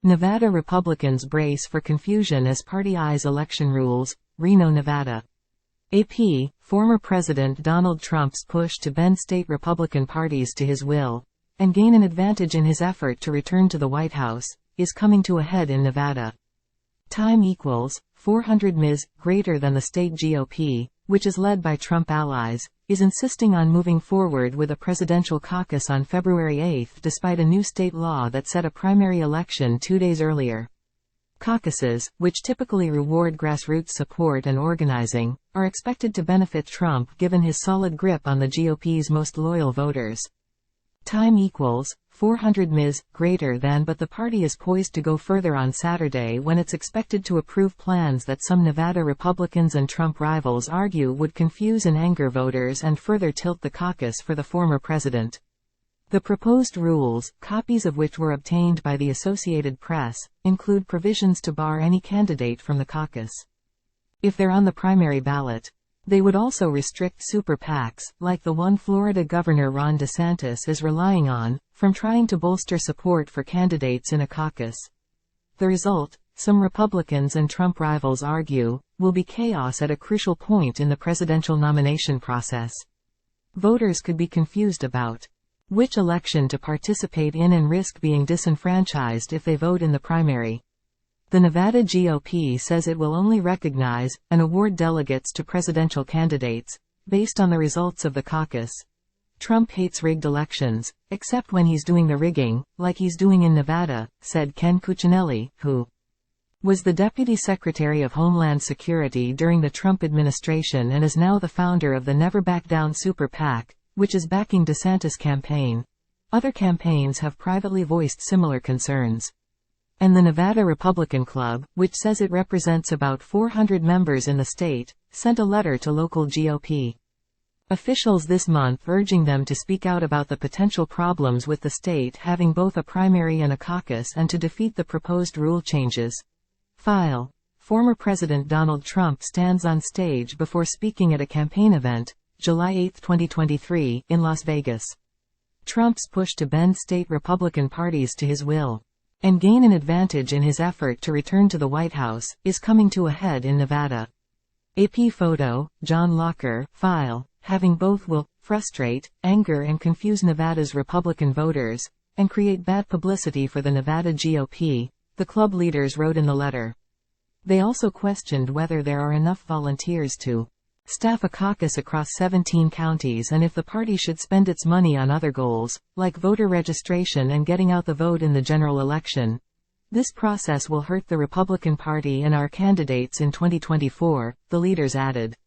Nevada Republicans brace for confusion as party eyes election rules, Reno, Nevada. AP, former President Donald Trump's push to bend state Republican parties to his will, and gain an advantage in his effort to return to the White House, is coming to a head in Nevada. Time equals 400 Ms. greater than the state GOP, which is led by Trump allies, is insisting on moving forward with a presidential caucus on February 8 despite a new state law that set a primary election 2 days earlier. Caucuses, which typically reward grassroots support and organizing, are expected to benefit Trump given his solid grip on the GOP's most loyal voters. Time equals 400 Ms. greater than, but the party is poised to go further on Saturday when it's expected to approve plans that some Nevada Republicans and Trump rivals argue would confuse and anger voters and further tilt the caucus for the former president. The proposed rules, copies of which were obtained by the Associated Press, include provisions to bar any candidate from the caucus if they're on the primary ballot. They would also restrict super PACs, like the one Florida Governor Ron DeSantis is relying on, from trying to bolster support for candidates in a caucus. The result, some Republicans and Trump rivals argue, will be chaos at a crucial point in the presidential nomination process. Voters could be confused about which election to participate in and risk being disenfranchised if they vote in the primary. The Nevada GOP says it will only recognize and award delegates to presidential candidates based on the results of the caucus. Trump hates rigged elections, except when he's doing the rigging, like he's doing in Nevada, said Ken Cuccinelli, who was the Deputy Secretary of Homeland Security during the Trump administration and is now the founder of the Never Back Down Super PAC, which is backing DeSantis' campaign. Other campaigns have privately voiced similar concerns. And the Nevada Republican Club, which says it represents about 400 members in the state, sent a letter to local GOP officials this month urging them to speak out about the potential problems with the state having both a primary and a caucus and to defeat the proposed rule changes. File. Former President Donald Trump stands on stage before speaking at a campaign event, July 8, 2023, in Las Vegas. Trump's push to bend state Republican parties to his will and gain an advantage in his effort to return to the White House, is coming to a head in Nevada. AP photo, John Locker, file, having both will frustrate, anger and confuse Nevada's Republican voters, and create bad publicity for the Nevada GOP, the club leaders wrote in the letter. They also questioned whether there are enough volunteers to staff a caucus across 17 counties and if the party should spend its money on other goals, like voter registration and getting out the vote in the general election. This process will hurt the Republican Party and our candidates in 2024, the leaders added.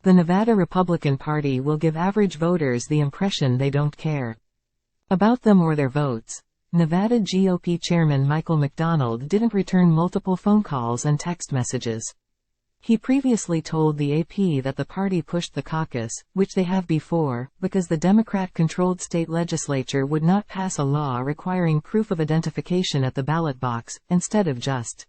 The Nevada Republican Party will give average voters the impression they don't care about them or their votes. Nevada GOP Chairman Michael McDonald didn't return multiple phone calls and text messages. He previously told the AP that the party pushed the caucus, which they have before, because the Democrat-controlled state legislature would not pass a law requiring proof of identification at the ballot box, instead of just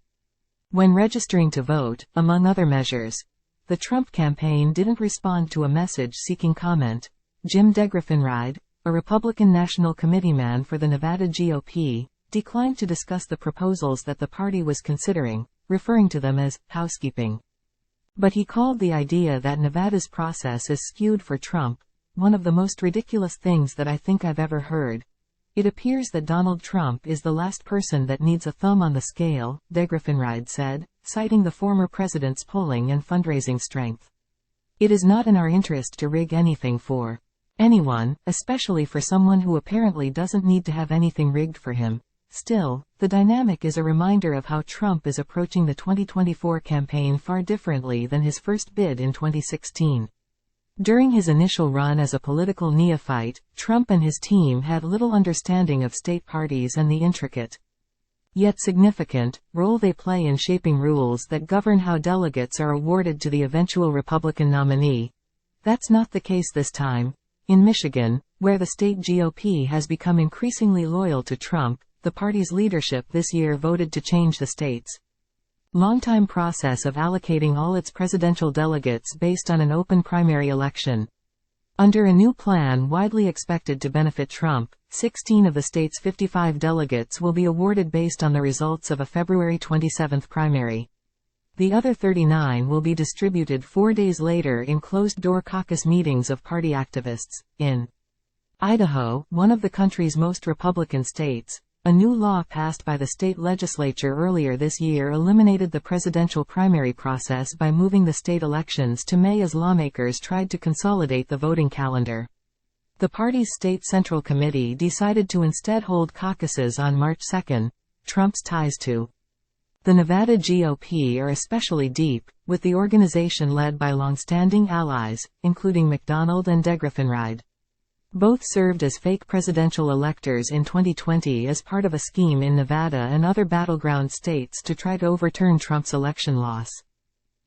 when registering to vote, among other measures. The Trump campaign didn't respond to a message seeking comment. Jim DeGraffenreid, a Republican National Committeeman for the Nevada GOP, declined to discuss the proposals that the party was considering, referring to them as housekeeping. But he called the idea that Nevada's process is skewed for Trump one of the most ridiculous things that I think I've ever heard. It appears that Donald Trump is the last person that needs a thumb on the scale, DeGraffenreid said, citing the former president's polling and fundraising strength. It is not in our interest to rig anything for anyone, especially for someone who apparently doesn't need to have anything rigged for him. Still, the dynamic is a reminder of how Trump is approaching the 2024 campaign far differently than his first bid in 2016. During his initial run as a political neophyte, Trump and his team had little understanding of state parties and the intricate, yet significant, role they play in shaping rules that govern how delegates are awarded to the eventual Republican nominee. That's not the case this time. In Michigan, where the state GOP has become increasingly loyal to Trump, the party's leadership this year voted to change the state's longtime process of allocating all its presidential delegates based on an open primary election. Under a new plan widely expected to benefit Trump, 16 of the state's 55 delegates will be awarded based on the results of a February 27 primary. The other 39 will be distributed 4 days later in closed-door caucus meetings of party activists. In Idaho, one of the country's most Republican states, a new law passed by the state legislature earlier this year eliminated the presidential primary process by moving the state elections to May as lawmakers tried to consolidate the voting calendar. The party's state central committee decided to instead hold caucuses on March 2. Trump's ties to the Nevada GOP are especially deep, with the organization led by long-standing allies, including McDonald and DeGraffenreid. Both served as fake presidential electors in 2020 as part of a scheme in Nevada and other battleground states to try to overturn Trump's election loss.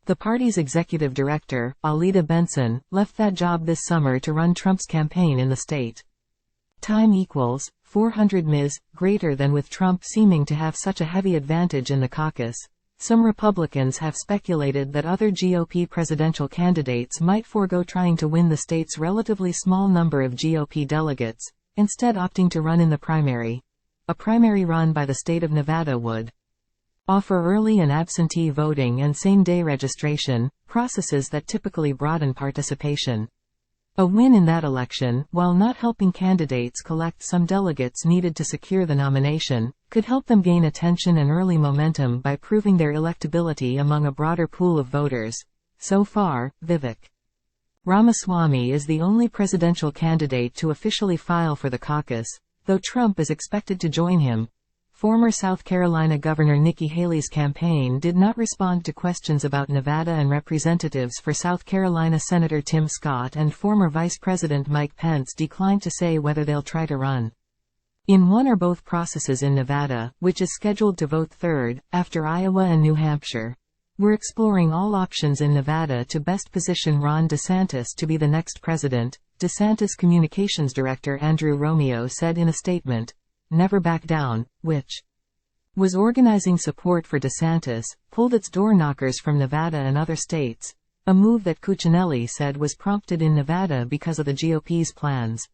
The party's executive director, Alida Benson, left that job this summer to run Trump's campaign in the state. Time equals 400 Ms. greater than. With Trump seeming to have such a heavy advantage in the caucus, some Republicans have speculated that other GOP presidential candidates might forego trying to win the state's relatively small number of GOP delegates, instead opting to run in the primary. A primary run by the state of Nevada would offer early and absentee voting and same-day registration, processes that typically broaden participation. A win in that election, while not helping candidates collect some delegates needed to secure the nomination, could help them gain attention and early momentum by proving their electability among a broader pool of voters. So far, Vivek Ramaswamy is the only presidential candidate to officially file for the caucus, though Trump is expected to join him. Former South Carolina Governor Nikki Haley's campaign did not respond to questions about Nevada, and representatives for South Carolina Senator Tim Scott and former Vice President Mike Pence declined to say whether they'll try to run in one or both processes in Nevada, which is scheduled to vote third, after Iowa and New Hampshire. We're exploring all options in Nevada to best position Ron DeSantis to be the next president, DeSantis Communications Director Andrew Romeo said in a statement. Never Back Down, which was organizing support for DeSantis, pulled its door knockers from Nevada and other states, a move that Cuccinelli said was prompted in Nevada because of the GOP's plans.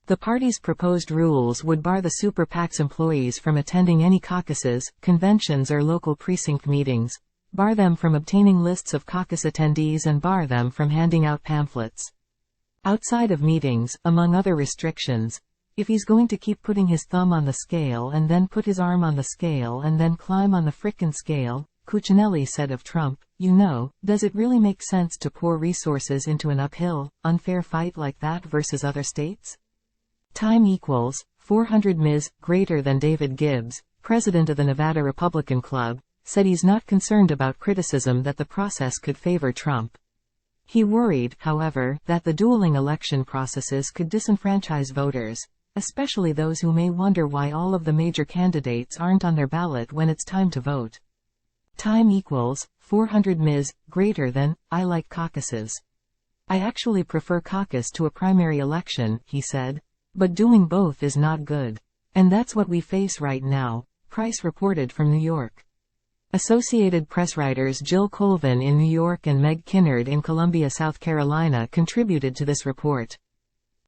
The party's proposed rules would bar the super PAC's employees from attending any caucuses, conventions or local precinct meetings, bar them from obtaining lists of caucus attendees and bar them from handing out pamphlets outside of meetings, among other restrictions. If he's going to keep putting his thumb on the scale and then put his arm on the scale and then climb on the frickin' scale, Cuccinelli said of Trump, does it really make sense to pour resources into an uphill, unfair fight like that versus other states? Time equals 400 Ms. greater than. David Gibbs, president of the Nevada Republican Club, said he's not concerned about criticism that the process could favor Trump. He worried, however, that the dueling election processes could disenfranchise voters, especially those who may wonder why all of the major candidates aren't on their ballot when it's time to vote. Time equals 400 Ms. greater than. I like caucuses. I actually prefer caucus to a primary election, he said. But doing both is not good. And that's what we face right now, Price reported from New York. Associated Press writers Jill Colvin in New York and Meg Kinnard in Columbia, South Carolina contributed to this report.